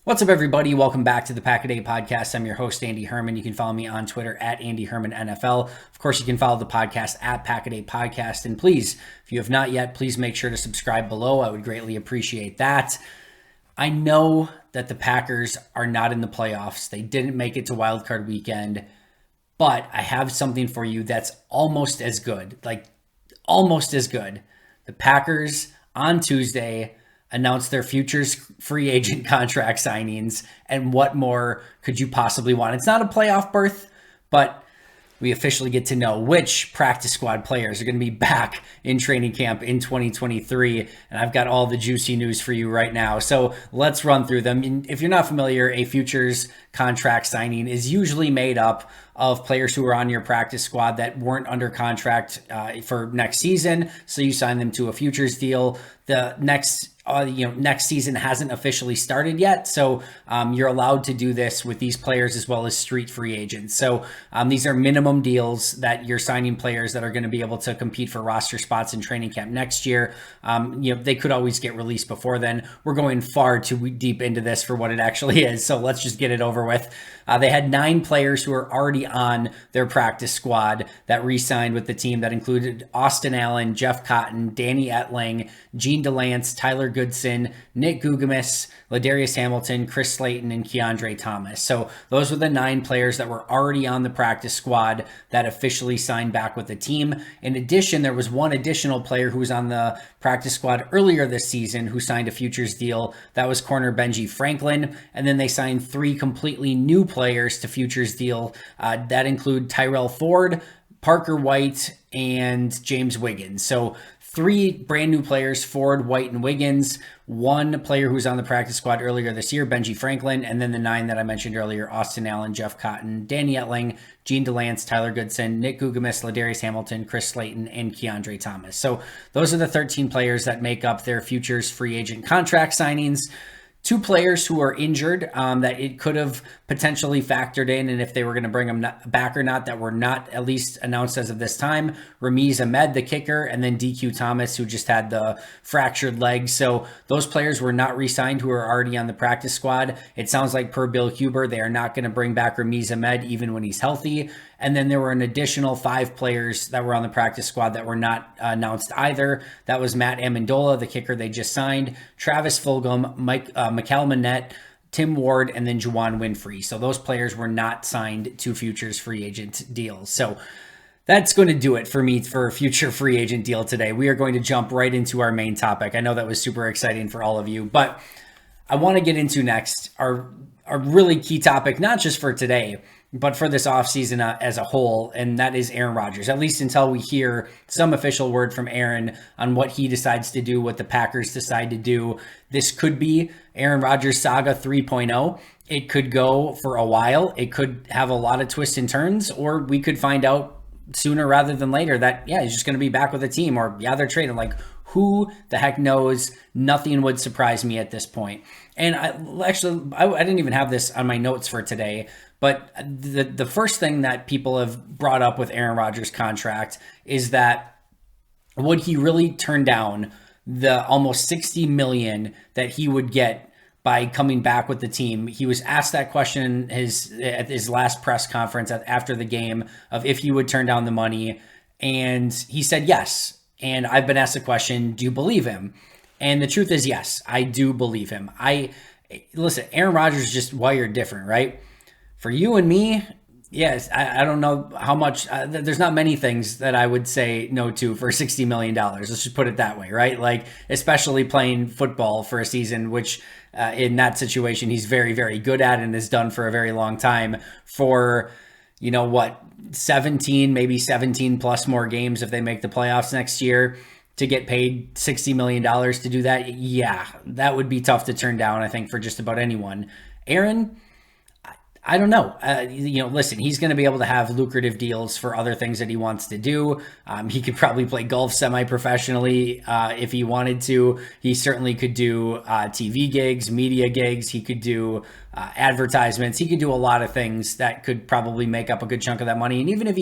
What's up, everybody? Welcome back to the Pack a Day podcast. I'm your host, Andy Herman. You can follow me on Twitter at Andy Herman NFL. Of course, you can follow the podcast at Pack a Day Podcast. And please, if you have not yet, please make sure to subscribe below. I would greatly appreciate that. I know that the Packers are not in the playoffs. They didn't make it to Wild Card Weekend, but I have something for you that's almost as good, almost as good. The Packers on Tuesday announced their futures free agent contract signings, and what more could you possibly want? It's not a playoff berth, but we officially get to know which practice squad players are going to be back in training camp in 2023. And I've got all the juicy news for you right now. So let's run through them. If you're not familiar, a futures contract signing is usually made up of players who are on your practice squad that weren't under contract for next season. So you sign them to a futures deal. The next season hasn't officially started yet. So you're allowed to do this with these players as well as street free agents. So these are minimum deals that you're signing players that are going to be able to compete for roster spots in training camp next year. They could always get released before then. We're going far too deep into this for what it actually is. So let's just get it over with. They had 9 players who are already on their practice squad that re-signed with the team. That included Austin Allen, Jeff Cotton, Danny Etling, Gene DeLance, Tyler Goodson, Nick Gugamis, Ladarius Hamilton, Chris Slayton, and Keandre Thomas. So those were the 9 players that were already on the practice squad that officially signed back with the team. In addition, there was one additional player who was on the practice squad earlier this season who signed a futures deal. That was corner Benji Franklin. And then they signed 3 completely new players to futures deal. That include Tyrell Ford, Parker White, and James Wiggins. So 3 brand new players, Ford, White, and Wiggins. 1 player who was on the practice squad earlier this year, Benji Franklin. And then the 9 that I mentioned earlier, Austin Allen, Jeff Cotton, Danny Etling, Gene DeLance, Tyler Goodson, Nick Gugamis, Ladarius Hamilton, Chris Slayton, and Keandre Thomas. So those are the 13 players that make up their futures free agent contract signings. 2 players who are injured that it could have potentially factored in, and if they were going to bring them back or not, that were not at least announced as of this time. Ramiz Ahmed, the kicker, and then DQ Thomas, who just had the fractured leg. So those players were not re-signed who are already on the practice squad. It sounds like per Bill Huber, they are not going to bring back Ramiz Ahmed even when he's healthy. And then there were an additional 5 players that were on the practice squad that were not announced either. That was Matt Amendola, the kicker they just signed, Travis Fulgham, Mikal Manette, Tim Ward, and then Juwan Winfrey. So those players were not signed to futures free agent deals. So that's going to do it for me for a future free agent deal today. We are going to jump right into our main topic. I know that was super exciting for all of you, but I want to get into next our really key topic, not just for today, but for this offseason as a whole, and that is Aaron Rodgers, at least until we hear some official word from Aaron on what he decides to do, what the Packers decide to do. This could be Aaron Rodgers saga 3.0. It could go for a while. It could have a lot of twists and turns, or we could find out sooner rather than later that, yeah, he's just going to be back with the team, or yeah, they're trading. Like, who the heck knows? Nothing would surprise me at this point. And I didn't even have this on my notes for today, but the first thing that people have brought up with Aaron Rodgers' contract is that would he really turn down the almost $60 million that he would get by coming back with the team? He was asked that question at his last press conference after the game of if he would turn down the money, and he said yes. And I've been asked the question, do you believe him? And the truth is, yes, I do believe him. Listen, Aaron Rodgers is just wired different, right? For you and me, yes, I don't know how much, there's not many things that I would say no to for $60 million. Let's just put it that way, right? Like, especially playing football for a season, which in that situation, he's very, very good at and has done for a very long time for, 17, maybe 17 plus more games if they make the playoffs next year. To get paid $60 million to do that, yeah, that would be tough to turn down, I think, for just about anyone. Aaron, I don't know. Listen, he's going to be able to have lucrative deals for other things that he wants to do. He could probably play golf semi-professionally if he wanted to. He certainly could do TV gigs, media gigs. He could do advertisements. He could do a lot of things that could probably make up a good chunk of that money. And even if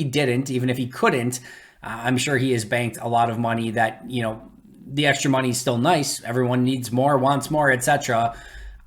he couldn't, I'm sure he has banked a lot of money that, the extra money is still nice. Everyone needs more, wants more, etc.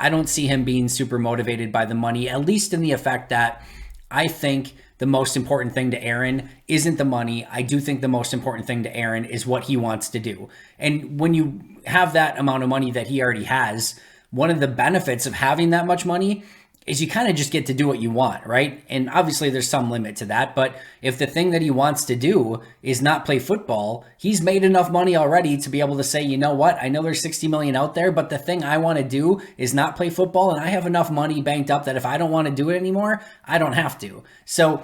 I don't see him being super motivated by the money, at least in the effect that I think the most important thing to Aaron isn't the money. I do think the most important thing to Aaron is what he wants to do. And when you have that amount of money that he already has, one of the benefits of having that much money is you kind of just get to do what you want, right? And obviously there's some limit to that, but if the thing that he wants to do is not play football, he's made enough money already to be able to say, you know what, I know there's 60 million out there, but the thing I want to do is not play football, and I have enough money banked up that if I don't want to do it anymore, I don't have to. So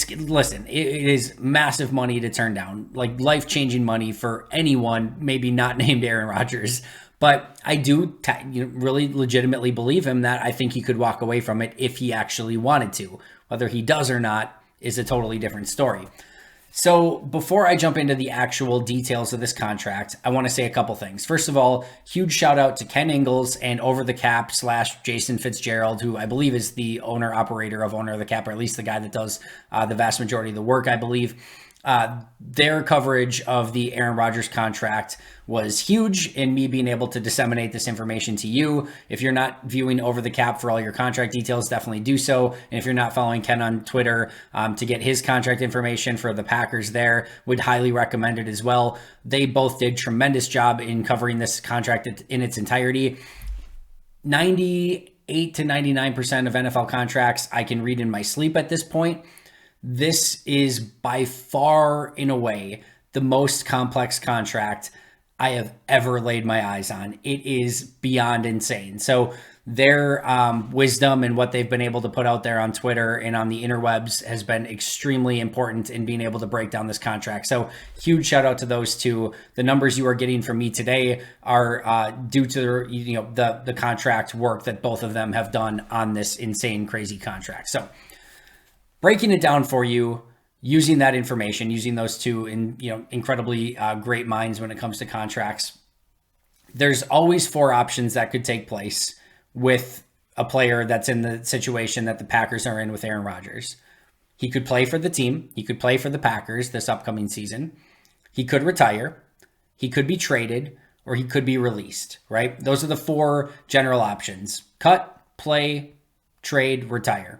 listen, it is massive money to turn down, like life-changing money for anyone, maybe not named Aaron Rodgers. But I do really legitimately believe him that I think he could walk away from it if he actually wanted to. Whether he does or not is a totally different story. So before I jump into the actual details of this contract, I want to say a couple things. First of all, huge shout out to Ken Ingalls and Over the Cap / Jason Fitzgerald, who I believe is the owner-operator of Owner of the Cap, or at least the guy that does the vast majority of the work, I believe. Their coverage of the Aaron Rodgers contract was huge in me being able to disseminate this information to you. If you're not viewing Over the Cap for all your contract details, definitely do so. And if you're not following Ken on Twitter to get his contract information for the Packers there, would highly recommend it as well. They both did tremendous job in covering this contract in its entirety. 98 to 99% of NFL contracts I can read in my sleep at this point. This is by far, in a way, the most complex contract I have ever laid my eyes on. It is beyond insane. So their wisdom and what they've been able to put out there on Twitter and on the interwebs has been extremely important in being able to break down this contract. So huge shout out to those two. The numbers you are getting from me today are due to the contract work that both of them have done on this insane, crazy contract. So breaking it down for you, using that information, using those two incredibly great minds when it comes to contracts. There's always 4 options that could take place with a player that's in the situation that the Packers are in with Aaron Rodgers. He could play for the team. He could play for the Packers this upcoming season. He could retire. He could be traded, or he could be released, right? Those are the 4 general options: cut, play, trade, retire.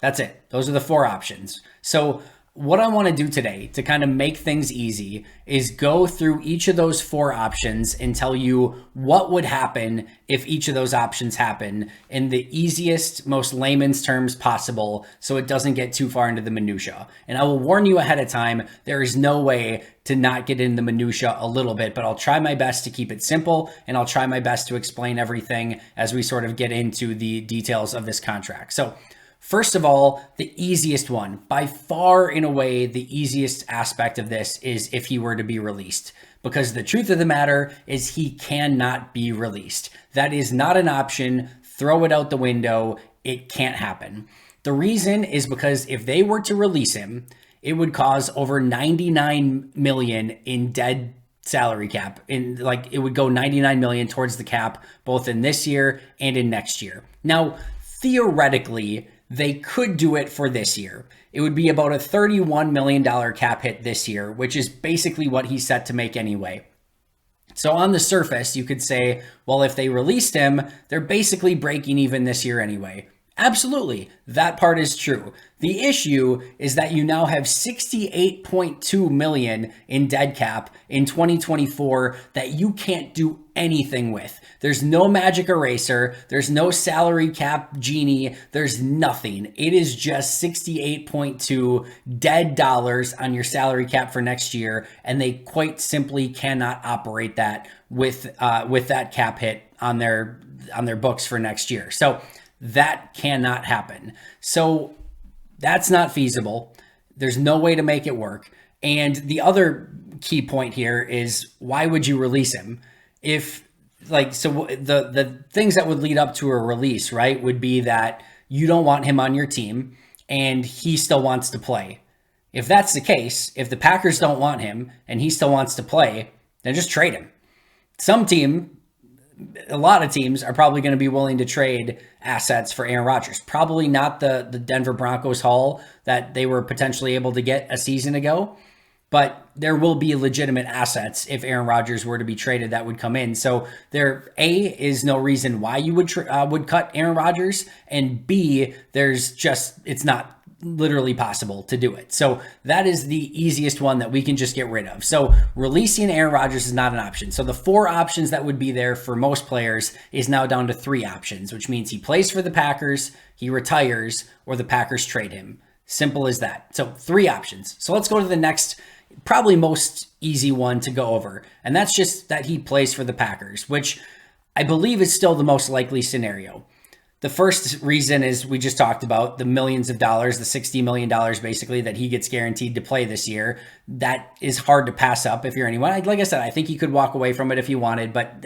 That's it. Those are the 4 options. So what I want to do today to kind of make things easy is go through each of those 4 options and tell you what would happen if each of those options happen in the easiest, most layman's terms possible, so it doesn't get too far into the minutia. And I will warn you ahead of time, there is no way to not get in the minutia a little bit, but I'll try my best to keep it simple, and I'll try my best to explain everything as we sort of get into the details of this contract. So first of all, the easiest one, by far in a way, the easiest aspect of this is if he were to be released. Because the truth of the matter is he cannot be released. That is not an option. Throw it out the window. It can't happen. The reason is because if they were to release him, it would cause over $99 million in dead salary cap. It would go $99 million towards the cap, both in this year and in next year. Now, theoretically, they could do it for this year. It would be about a $31 million cap hit this year, which is basically what he's set to make anyway. So on the surface, you could say, well, if they released him, they're basically breaking even this year anyway. Absolutely, that part is true. The issue is that you now have $68.2 million in dead cap in 2024 that you can't do anything with. There's no magic eraser. There's no salary cap genie. There's nothing. It is just 68.2 dead dollars on your salary cap for next year, and they quite simply cannot operate that with that cap hit on their books for next year. So that cannot happen. So that's not feasible. There's no way to make it work. And the other key point here is, why would you release him? The things that would lead up to a release, right, would be that you don't want him on your team and he still wants to play. If that's the case, if the Packers don't want him and he still wants to play, then just trade him. A lot of teams are probably going to be willing to trade assets for Aaron Rodgers. Probably not the Denver Broncos haul that they were potentially able to get a season ago, but there will be legitimate assets if Aaron Rodgers were to be traded that would come in. So there, A, is no reason why you would cut Aaron Rodgers, and B, it's not literally possible to do it. So that is the easiest one that we can just get rid of. So releasing Aaron Rodgers is not an option. So the 4 options that would be there for most players is now down to 3 options, which means he plays for the Packers, he retires, or the Packers trade him. Simple as that. So 3 options. So let's go to the next, probably most easy one to go over. And that's just that he plays for the Packers, which I believe is still the most likely scenario. The first reason is we just talked about the millions of dollars, the $60 million basically that he gets guaranteed to play this year. That is hard to pass up if you're anyone. Like I said, I think he could walk away from it if he wanted, but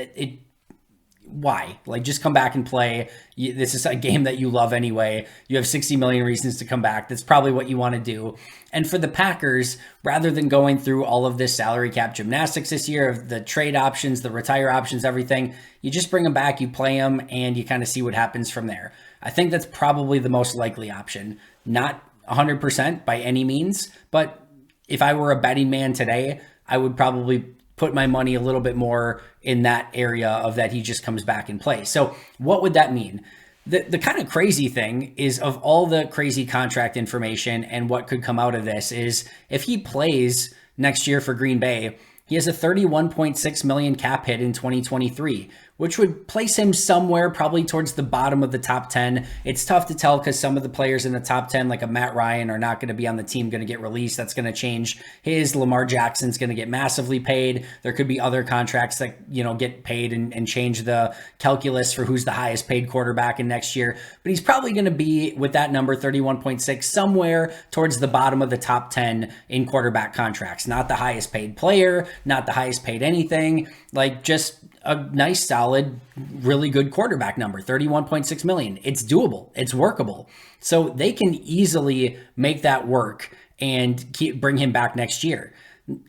why? Like, just come back and play. This is a game that you love anyway. You have 60 million reasons to come back. That's probably what you want to do. And for the Packers, rather than going through all of this salary cap gymnastics this year, of the trade options, the retire options, everything, you just bring them back, you play them, and you kind of see what happens from there. I think that's probably the most likely option. Not 100% by any means, but if I were a betting man today, I would probably put my money a little bit more in that area of that he just comes back and plays. So what would that mean? The kind of crazy thing is, of all the crazy contract information and what could come out of this, is if he plays next year for Green Bay, he has a $31.6 million cap hit in 2023, which would place him somewhere probably towards the bottom of the top 10. It's tough to tell because some of the players in the top 10, like a Matt Ryan, are not going to be on the team, going to get released. That's going to change his. Lamar Jackson's going to get massively paid. There could be other contracts that, get paid and change the calculus for who's the highest paid quarterback in next year. But he's probably going to be, with that number, 31.6, somewhere towards the bottom of the top 10 in quarterback contracts. Not the highest paid player, not the highest paid anything, like just a nice, solid, really good quarterback number, 31.6 million. It's doable. It's workable. So they can easily make that work and bring him back next year.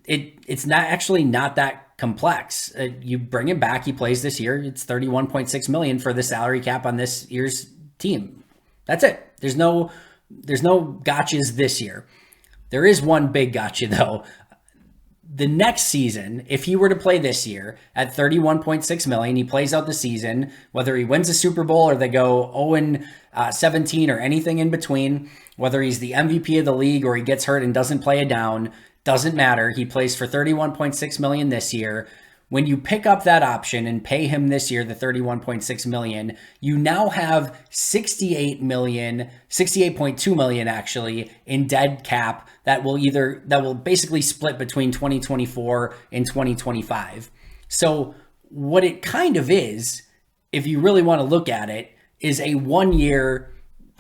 It's not that complex. You bring him back, he plays this year. It's 31.6 million for the salary cap on this year's team. That's it. There's no gotchas this year. There is one big gotcha though. The next season, if he were to play this year at 31.6 million, he plays out the season, whether he wins a Super Bowl or they go 0-17 or anything in between, whether he's the MVP of the league or he gets hurt and doesn't play a down, doesn't matter. He plays for 31.6 million this year. When you pick up that option and pay him this year, the 31.6 million, you now have 68.2 million actually in dead cap that will basically split between 2024 and 2025. So what it kind of is, if you really want to look at it, is a 1-year,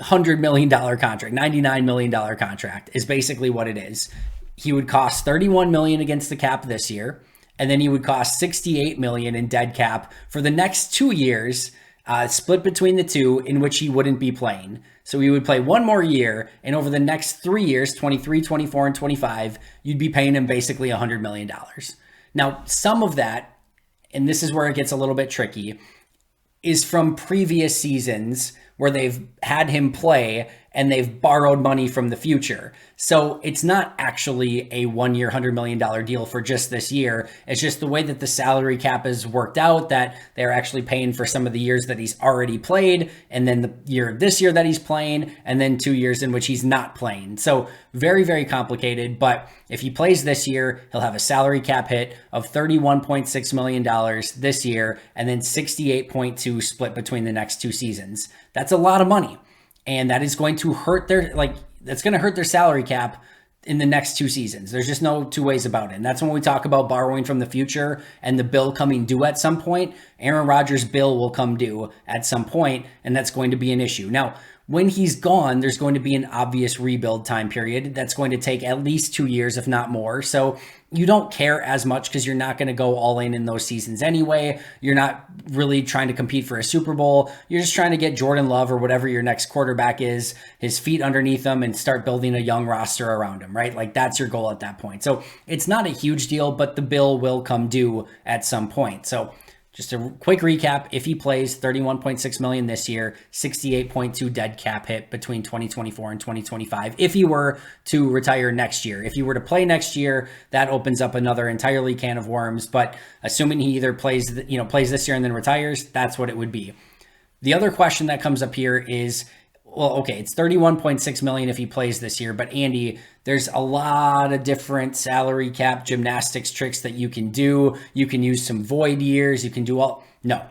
$100 million contract, $99 million contract is basically what it is. He would cost 31 million against the cap this year. And then he would cost 68 million in dead cap for the next 2 years, split between the two, in which he wouldn't be playing. So he would play 1 more year, and over the next 3 years, 23, 24, and 25, you'd be paying him basically $100 million. Now, some of that, and this is where it gets a little bit tricky, is from previous seasons where they've had him play and they've borrowed money from the future. So it's not actually a 1-year, $100 million deal for just this year. It's just the way that the salary cap is worked out, that they're actually paying for some of the years that he's already played, and then this year that he's playing, and then 2 years in which he's not playing. So very, very complicated. But if he plays this year, he'll have a salary cap hit of $31.6 million this year, and then 68.2 split between the next 2 seasons. That's a lot of money. And that is going to hurt that's going to hurt their salary cap in the next 2 seasons. There's just no 2 ways about it. And that's when we talk about borrowing from the future and the bill coming due at some point. Aaron Rodgers' bill will come due at some point, and that's going to be an issue. Now, when he's gone, there's going to be an obvious rebuild time period that's going to take at least 2 years, if not more. So you don't care as much because you're not going to go all in those seasons anyway. You're not really trying to compete for a Super Bowl. You're just trying to get Jordan Love or whatever your next quarterback is, his feet underneath him, and start building a young roster around him, right? Like, that's your goal at that point. So it's not a huge deal, but the bill will come due at some point. So Just a quick recap. If he plays, $31.6 million this year, 68.2 dead cap hit between 2024 and 2025. If he were to retire next year, if he were to play next year, that opens up another entirely can of worms. But assuming he either plays this year and then retires, that's what it would be. The other question that comes up here is, well, okay, it's $31.6 million if he plays this year, but Andy, there's a lot of different salary cap gymnastics tricks that you can do. You can use some void years. You can do all. No,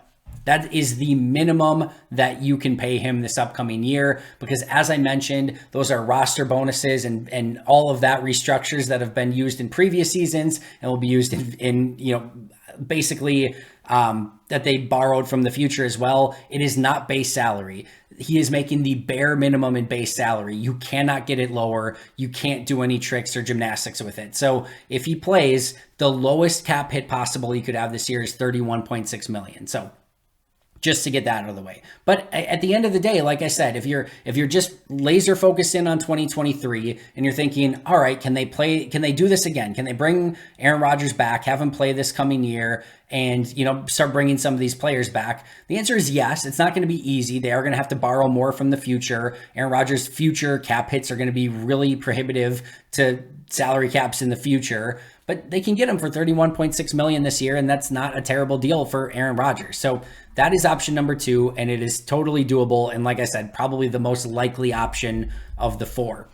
that is the minimum that you can pay him this upcoming year, because as I mentioned, those are roster bonuses and all of that restructures that have been used in previous seasons and will be used in basically that they borrowed from the future as well. It is not base salary. He is making the bare minimum in base salary. You cannot get it lower. You can't do any tricks or gymnastics with it. So if he plays, the lowest cap hit possible he could have this year is $31.6 million. So just to get that out of the way. But at the end of the day, like I said, if you're just laser focused in on 2023 and you're thinking, all right, can they do this again? Can they bring Aaron Rodgers back, have him play this coming year, and start bringing some of these players back? The answer is yes. It's not going to be easy. They are going to have to borrow more from the future. Aaron Rodgers' future cap hits are going to be really prohibitive to salary caps in the future, but they can get him for $31.6 million this year, and that's not a terrible deal for Aaron Rodgers. So that is option number 2, and it is totally doable. And like I said, probably the most likely option of the 4.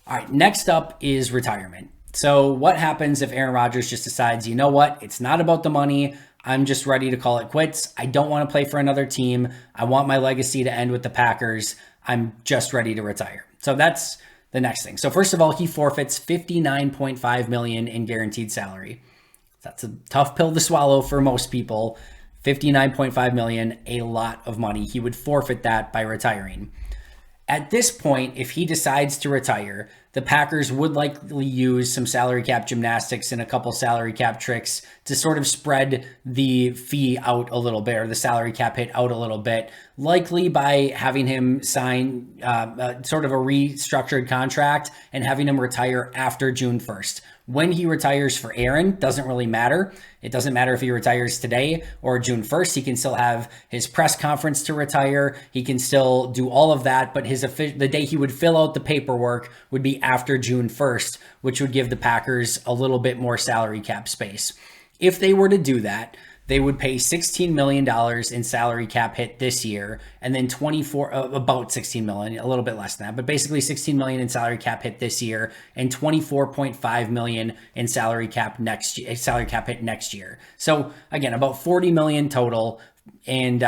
All right, next up is retirement. So what happens if Aaron Rodgers just decides, you know what, it's not about the money. I'm just ready to call it quits. I don't want to play for another team. I want my legacy to end with the Packers. I'm just ready to retire. So that's the next thing. So first of all, he forfeits $59.5 million in guaranteed salary. That's a tough pill to swallow for most people. $59.5 million, a lot of money. He would forfeit that by retiring. At this point, if he decides to retire, the Packers would likely use some salary cap gymnastics and a couple salary cap tricks to sort of spread the fee out a little bit, or the salary cap hit out a little bit, likely by having him sign sort of a restructured contract and having him retire after June 1st. When he retires for Aaron doesn't really matter. It doesn't matter if he retires today or June 1st. He can still have his press conference to retire. He can still do all of that, but the day he would fill out the paperwork would be after June 1st, which would give the Packers a little bit more salary cap space. If they were to do that, they would pay $16 million in salary cap hit this year, and then about $16 million, a little bit less than that, but basically $16 million in salary cap hit this year, and $24.5 million in salary cap hit next year. So again, about $40 million total, and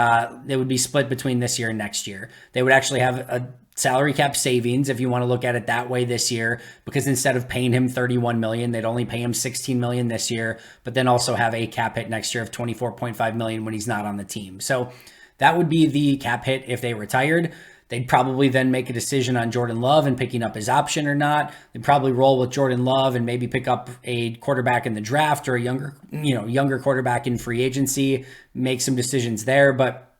they would be split between this year and next year. They would actually have a salary cap savings, if you want to look at it that way, this year, because instead of paying him $31 million, they'd only pay him $16 million this year, but then also have a cap hit next year of $24.5 million when he's not on the team. So that would be the cap hit if they retired. They'd probably then make a decision on Jordan Love and picking up his option or not. They'd probably roll with Jordan Love and maybe pick up a quarterback in the draft or a younger quarterback in free agency, make some decisions there. But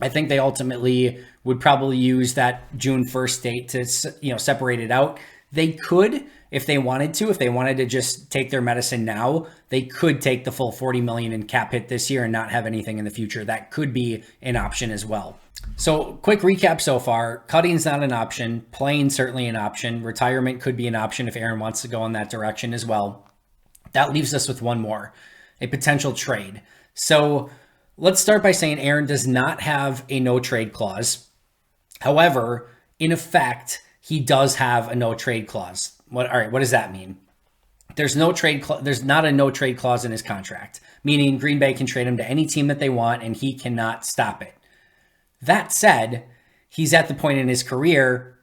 I think they ultimately would probably use that June 1st date to, separate it out. They could, if they wanted to just take their medicine now, they could take the full $40 million in cap hit this year and not have anything in the future. That could be an option as well. So quick recap so far: cutting's not an option, playing certainly an option, retirement could be an option if Aaron wants to go in that direction as well. That leaves us with one more, a potential trade. So let's start by saying Aaron does not have a no trade clause. However, in effect, he does have a no trade clause. What does that mean? There's not a no trade clause in his contract, meaning Green Bay can trade him to any team that they want and he cannot stop it. That said, he's at the point in his career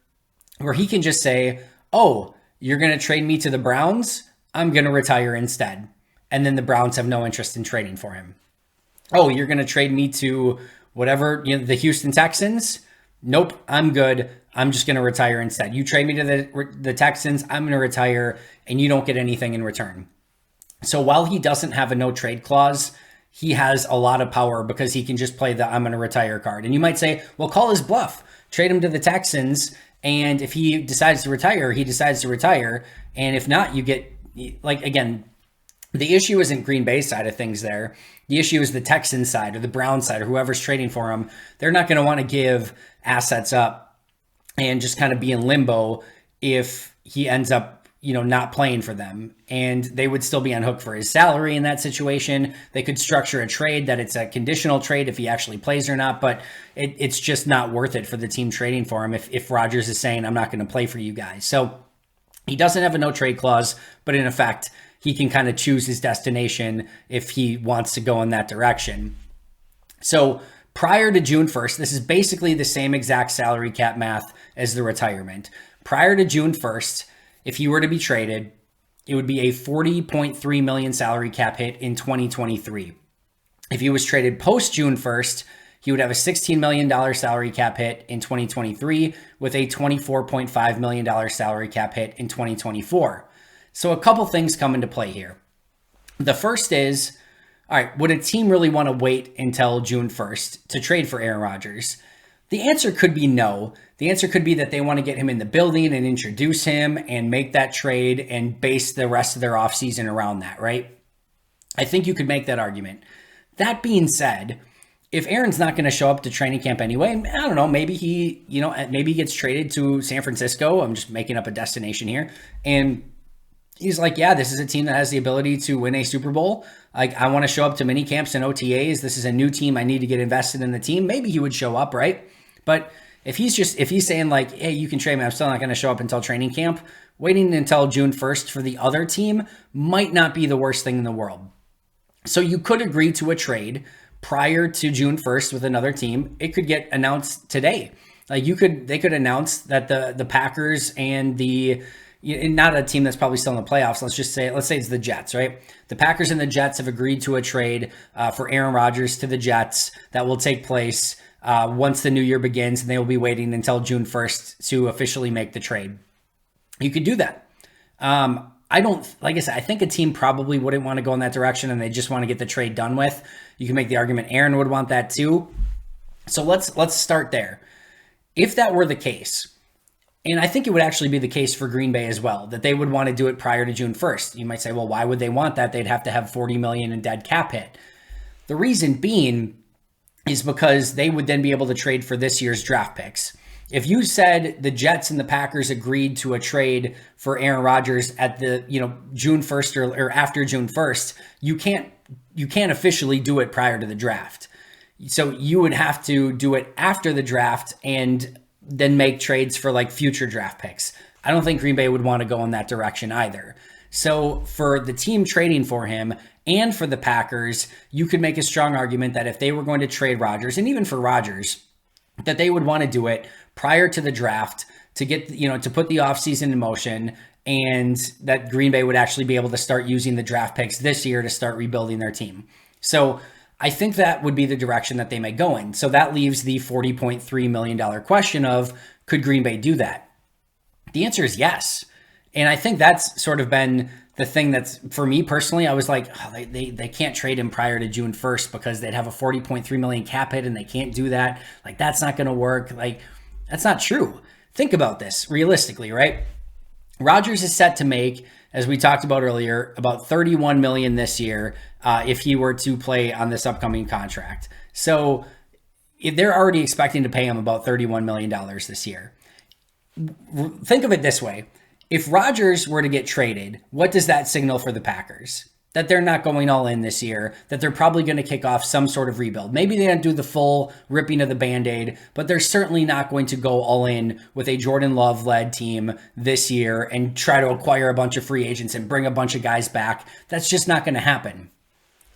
where he can just say, "Oh, you're going to trade me to the Browns? I'm going to retire instead." And then the Browns have no interest in trading for him. "Oh, you're going to trade me to whatever, the Houston Texans? Nope, I'm good. I'm just going to retire instead. You trade me to the Texans, I'm going to retire, and you don't get anything in return." So while he doesn't have a no trade clause, he has a lot of power because he can just play the "I'm going to retire" card. And you might say, well, call his bluff. Trade him to the Texans, and if he decides to retire, he decides to retire. And if not, you get, again, The issue isn't Green Bay's side of things there. The issue is the Texans side or the Browns side or whoever's trading for him. They're not going to want to give assets up and just kind of be in limbo if he ends up, not playing for them. And they would still be on hook for his salary in that situation. They could structure a trade that it's a conditional trade if he actually plays or not, but it's just not worth it for the team trading for him if Rodgers is saying, I'm not going to play for you guys. So he doesn't have a no trade clause, but in effect, he can kind of choose his destination if he wants to go in that direction. So prior to June 1st, this is basically the same exact salary cap math as the retirement. Prior to June 1st, if he were to be traded, it would be a $40.3 million salary cap hit in 2023. If he was traded post June 1st, he would have a $16 million salary cap hit in 2023 with a $24.5 million salary cap hit in 2024. So a couple things come into play here. The first is, all right, would a team really want to wait until June 1st to trade for Aaron Rodgers? The answer could be no. The answer could be that they want to get him in the building and introduce him and make that trade and base the rest of their offseason around that, right? I think you could make that argument. That being said, if Aaron's not going to show up to training camp anyway, I don't know, maybe he gets traded to San Francisco. I'm just making up a destination here. And he's like, yeah, this is a team that has the ability to win a Super Bowl. Like, I want to show up to mini camps and OTAs. This is a new team. I need to get invested in the team. Maybe he would show up, right? But if he's saying like, hey, you can trade me, I'm still not going to show up until training camp, waiting until June 1st for the other team might not be the worst thing in the world. So you could agree to a trade prior to June 1st with another team. It could get announced today. Like they could announce that the Packers and not a team that's probably still in the playoffs. Let's say it's the Jets, right? The Packers and the Jets have agreed to a trade for Aaron Rodgers to the Jets that will take place once the new year begins, and they will be waiting until June 1st to officially make the trade. You could do that. Like I said, I think a team probably wouldn't want to go in that direction and they just want to get the trade done with. You can make the argument Aaron would want that too. So let's start there. If that were the case, and I think it would actually be the case for Green Bay as well, that they would want to do it prior to June 1st. You might say, well, why would they want that? They'd have to have $40 million in dead cap hit. The reason being is because they would then be able to trade for this year's draft picks. If you said the Jets and the Packers agreed to a trade for Aaron Rodgers at the June 1st or after June 1st, you can't officially do it prior to the draft. So you would have to do it after the draft and then make trades for like future draft picks. I don't think Green Bay would want to go in that direction either. So for the team trading for him and for the Packers, you could make a strong argument that if they were going to trade Rodgers, and even for Rodgers, that they would want to do it prior to the draft to get, to put the offseason in motion, and that Green Bay would actually be able to start using the draft picks this year to start rebuilding their team. So I think that would be the direction that they may go in. So that leaves the $40.3 million question of, could Green Bay do that? The answer is yes. And I think that's sort of been the thing that's, for me personally, I was like, they can't trade him prior to June 1st because they'd have a $40.3 million cap hit and they can't do that. Like, that's not going to work. Like, that's not true. Think about this realistically, right? Rodgers is set to make, as we talked about earlier, about $31 million this year if he were to play on this upcoming contract. So if they're already expecting to pay him about $31 million this year. Think of it this way. If Rodgers were to get traded, what does that signal for the Packers? That they're not going all in this year, that they're probably going to kick off some sort of rebuild. Maybe they don't do the full ripping of the Band-Aid, but they're certainly not going to go all in with a Jordan Love-led team this year and try to acquire a bunch of free agents and bring a bunch of guys back. That's just not going to happen.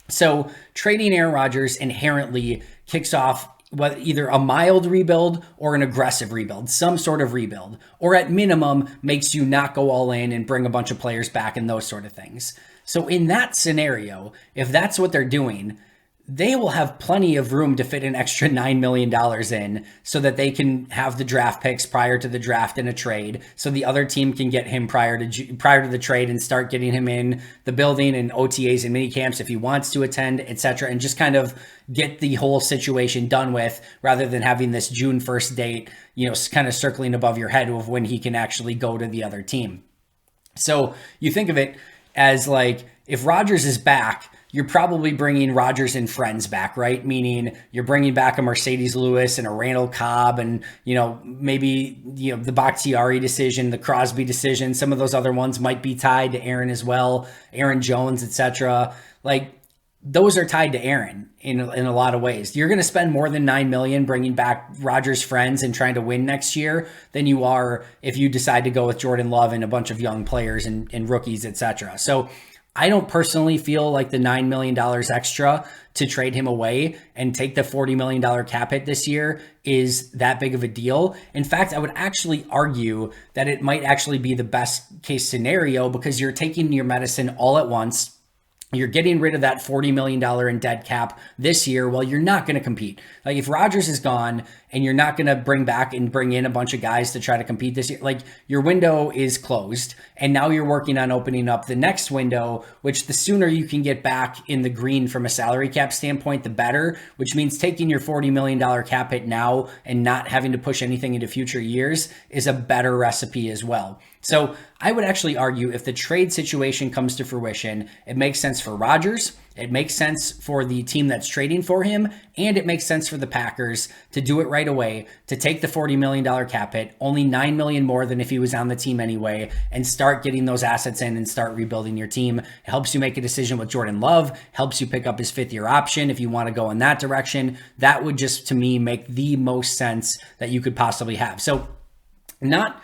So trading Aaron Rodgers inherently kicks off either a mild rebuild or an aggressive rebuild, some sort of rebuild, or at minimum makes you not go all in and bring a bunch of players back and those sort of things. So in that scenario, if that's what they're doing, they will have plenty of room to fit an extra $9 million in so that they can have the draft picks prior to the draft in a trade. So the other team can get him prior to the trade and start getting him in the building and OTAs and mini camps if he wants to attend, etc. And just kind of get the whole situation done with rather than having this June 1st date, kind of circling above your head of when he can actually go to the other team. So you think of it as like, if Rodgers is back, you're probably bringing Rodgers and friends back, right? Meaning you're bringing back a Mercedes Lewis and a Randall Cobb and, maybe, the Bakhtiari decision, the Crosby decision. Some of those other ones might be tied to Aaron as well, Aaron Jones, etc. Like, those are tied to Aaron in a lot of ways. You're going to spend more than $9 million bringing back Rodgers' friends and trying to win next year than you are if you decide to go with Jordan Love and a bunch of young players and rookies, etc. So I don't personally feel like the $9 million extra to trade him away and take the $40 million cap hit this year is that big of a deal. In fact, I would actually argue that it might actually be the best case scenario because you're taking your medicine all at once. You're getting rid of that $40 million in dead cap this year while you're not going to compete. Like, if Rodgers is gone and you're not going to bring in a bunch of guys to try to compete this year, like, your window is closed and now you're working on opening up the next window, which the sooner you can get back in the green from a salary cap standpoint, the better, which means taking your $40 million cap hit now and not having to push anything into future years is a better recipe as well. So I would actually argue if the trade situation comes to fruition, it makes sense for Rodgers, it makes sense for the team that's trading for him, and it makes sense for the Packers to do it right away, to take the $40 million cap hit, only $9 million more than if he was on the team anyway, and start getting those assets in and start rebuilding your team. It helps you make a decision with Jordan Love, helps you pick up his fifth-year option if you want to go in that direction. That would just, to me, make the most sense that you could possibly have. So not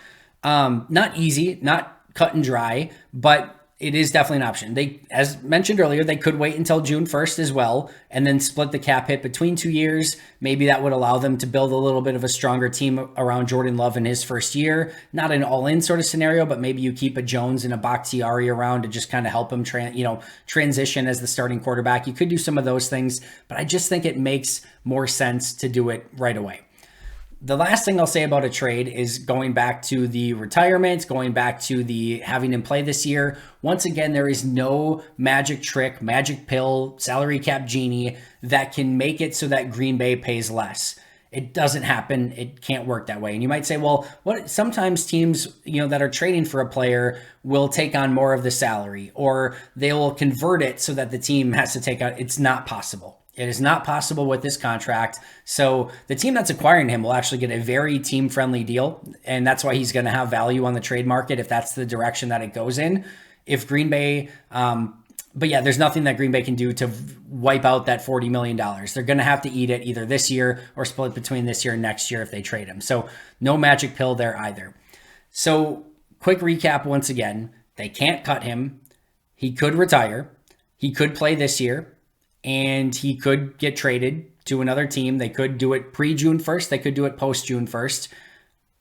easy, not cut and dry, but it is definitely an option. They, as mentioned earlier, they could wait until June 1st as well, and then split the cap hit between 2 years. Maybe that would allow them to build a little bit of a stronger team around Jordan Love in his first year. Not an all-in sort of scenario, but maybe you keep a Jones and a Bakhtiari around to just kind of help him transition as the starting quarterback. You could do some of those things, but I just think it makes more sense to do it right away. The last thing I'll say about a trade is going back to the retirement, going back to the having him play this year. Once again, there is no magic trick, magic pill, salary cap genie that can make it so that Green Bay pays less. It doesn't happen. It can't work that way. And you might say, well, what? Sometimes teams, that are trading for a player will take on more of the salary, or they will convert it so that the team has to take out. It's not possible. It is not possible with this contract. So the team that's acquiring him will actually get a very team-friendly deal, and that's why he's going to have value on the trade market if that's the direction that it goes in. If Green Bay, but yeah, there's nothing that Green Bay can do to wipe out that $40 million. They're going to have to eat it either this year or split between this year and next year if they trade him. So no magic pill there either. So quick recap once again, they can't cut him. He could retire. He could play this year. And he could get traded to another team. They could do it pre-June 1st. They could do it post-June 1st.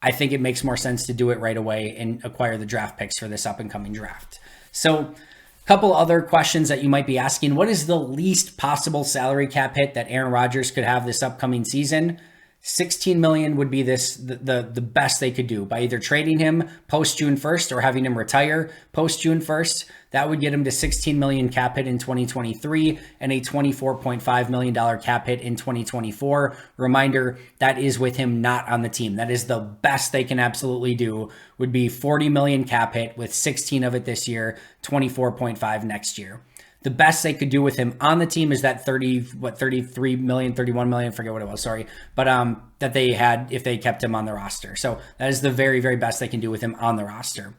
I think it makes more sense to do it right away and acquire the draft picks for this up-and-coming draft. So a couple other questions that you might be asking. What is the least possible salary cap hit that Aaron Rodgers could have this upcoming season? $16 million would be the best they could do by either trading him post June 1st or having him retire post June 1st. That would get him to $16 million cap hit in 2023 and a $24.5 million cap hit in 2024. Reminder, that is with him not on the team. That is the best they can absolutely do, would be $40 million cap hit with 16 of it this year, 24.5 next year. The best they could do with him on the team is that 33 million, 31 million, forget what it was, sorry. But that they had if they kept him on the roster. So that is the very, very best they can do with him on the roster.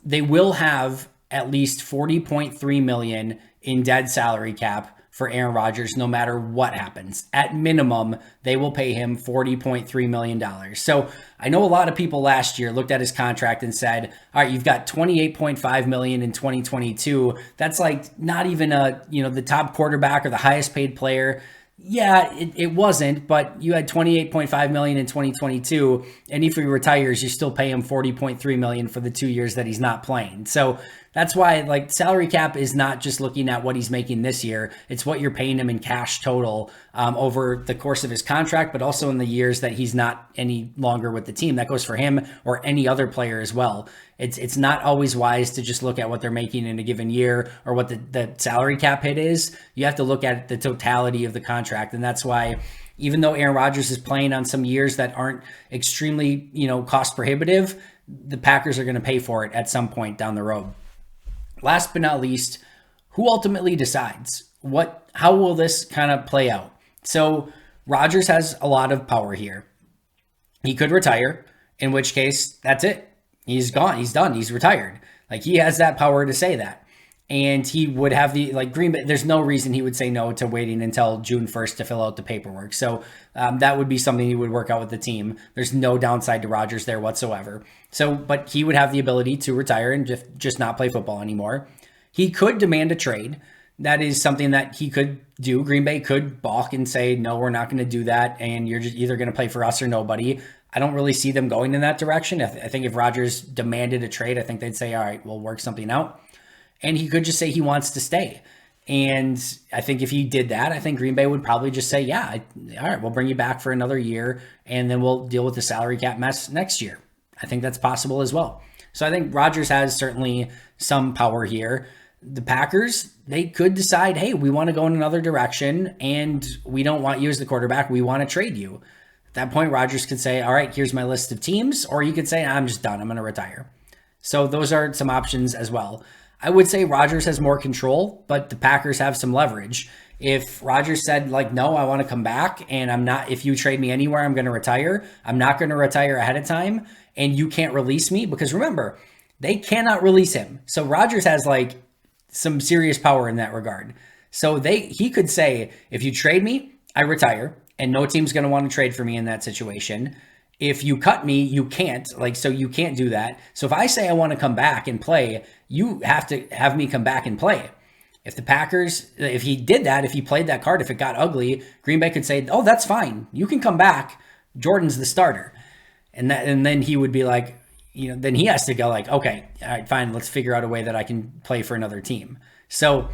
They will have at least 40.3 million in dead salary cap for Aaron Rodgers, no matter what happens. At minimum, they will pay him $40.3 million. So I know a lot of people last year looked at his contract and said, all right, you've got $28.5 million in 2022. That's like not even the top quarterback or the highest paid player. Yeah, it wasn't, but you had $28.5 million in 2022, and if he retires, you still pay him $40.3 million for the 2 years that he's not playing. So that's why, salary cap is not just looking at what he's making this year. It's what you're paying him in cash total over the course of his contract, but also in the years that he's not any longer with the team. That goes for him or any other player as well. It's not always wise to just look at what they're making in a given year or what the salary cap hit is. You have to look at the totality of the contract. And that's why, even though Aaron Rodgers is playing on some years that aren't extremely, cost prohibitive, the Packers are going to pay for it at some point down the road. last but not least, who ultimately decides? How will this kind of play out? So Rodgers has a lot of power here. He could retire, in which case, that's it. He's gone. He's done. He's retired. Like, he has that power to say that. And he would have Green Bay, there's no reason he would say no to waiting until June 1st to fill out the paperwork. So that would be something he would work out with the team. There's no downside to Rodgers there whatsoever. So, but he would have the ability to retire and just not play football anymore. He could demand a trade. That is something that he could do. Green Bay could balk and say, no, we're not going to do that. And you're just either going to play for us or nobody. I don't really see them going in that direction. I think if Rodgers demanded a trade, I think they'd say, all right, we'll work something out. And he could just say he wants to stay. And I think if he did that, I think Green Bay would probably just say, yeah, all right, we'll bring you back for another year. And then we'll deal with the salary cap mess next year. I think that's possible as well. So I think Rodgers has certainly some power here. The Packers, they could decide, hey, we want to go in another direction and we don't want you as the quarterback. We want to trade you. At that point, Rodgers could say, all right, here's my list of teams. Or you could say, I'm just done. I'm going to retire. So those are some options as well. I would say Rodgers has more control, but the Packers have some leverage. If Rodgers said, no, I want to come back and if you trade me anywhere, I'm going to retire. I'm not going to retire ahead of time and you can't release me, because remember, they cannot release him. So Rodgers has some serious power in that regard. So he could say, if you trade me, I retire, and no team's going to want to trade for me in that situation. If you cut me, you can't. So you can't do that. So if I say I want to come back and play, you have to have me come back and play. If the Packers, if he did that, if he played that card, if it got ugly, Green Bay could say, oh, that's fine. You can come back. Jordan's the starter. And then he would be like, then he has to go okay, all right, fine, let's figure out a way that I can play for another team. So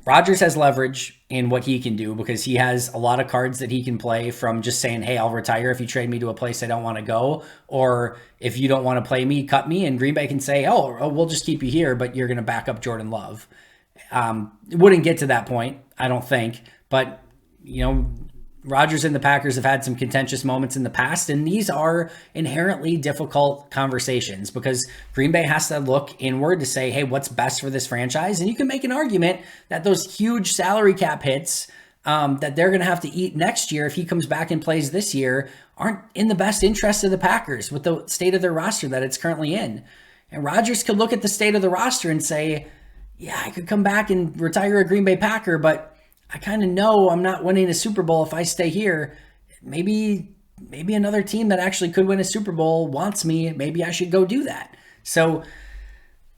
Rodgers has leverage in what he can do because he has a lot of cards that he can play, from just saying, hey, I'll retire if you trade me to a place I don't want to go, or if you don't want to play me, cut me. And Green Bay can say, oh, we'll just keep you here, but you're going to back up Jordan Love. It wouldn't get to that point, I don't think, but Rodgers and the Packers have had some contentious moments in the past, and these are inherently difficult conversations because Green Bay has to look inward to say, hey, what's best for this franchise? And you can make an argument that those huge salary cap hits that they're going to have to eat next year if he comes back and plays this year aren't in the best interest of the Packers with the state of their roster that it's currently in. And Rodgers could look at the state of the roster and say, yeah, I could come back and retire a Green Bay Packer, but I kind of know I'm not winning a Super Bowl if I stay here. Maybe another team that actually could win a Super Bowl wants me. Maybe I should go do that. So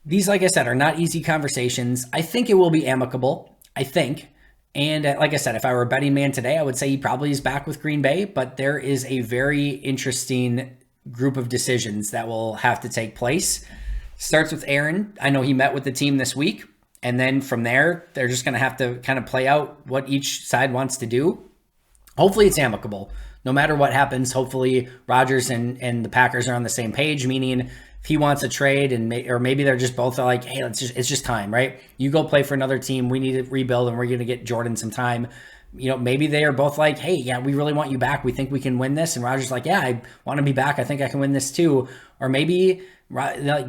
these, like I said, are not easy conversations. I think it will be amicable. I think. And like I said, if I were a betting man today, I would say he probably is back with Green Bay, but there is a very interesting group of decisions that will have to take place. Starts with Aaron. I know he met with the team this week. And then from there, they're just going to have to kind of play out what each side wants to do. Hopefully it's amicable. No matter what happens, hopefully Rodgers and the Packers are on the same page, meaning if he wants a trade or maybe they're just both like, hey, it's just time, right? You go play for another team. We need to rebuild and we're going to get Jordan some time. Maybe they are both like, hey, yeah, we really want you back. We think we can win this. And Rodgers like, yeah, I want to be back. I think I can win this too. Or maybe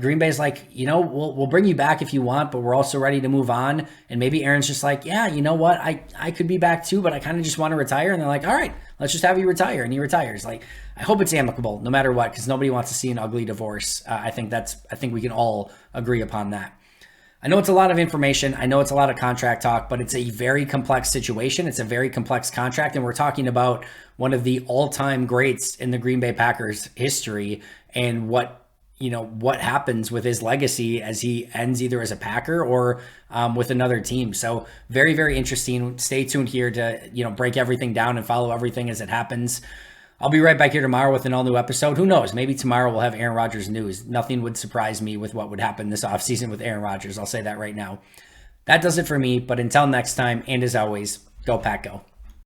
Green Bay's like, we'll bring you back if you want, but we're also ready to move on. And maybe Aaron's just like, yeah, you know what? I could be back too, but I kind of just want to retire. And they're like, all right, let's just have you retire. And he retires. I hope it's amicable no matter what, because nobody wants to see an ugly divorce. I think we can all agree upon that. I know it's a lot of information. I know it's a lot of contract talk, but it's a very complex situation. It's a very complex contract. And we're talking about one of the all-time greats in the Green Bay Packers history and what happens with his legacy as he ends either as a Packer or with another team. So very, very interesting. Stay tuned here to, break everything down and follow everything as it happens. I'll be right back here tomorrow with an all-new episode. Who knows? Maybe tomorrow we'll have Aaron Rodgers news. Nothing would surprise me with what would happen this offseason with Aaron Rodgers. I'll say that right now. That does it for me. But until next time, and as always, go Pack Go.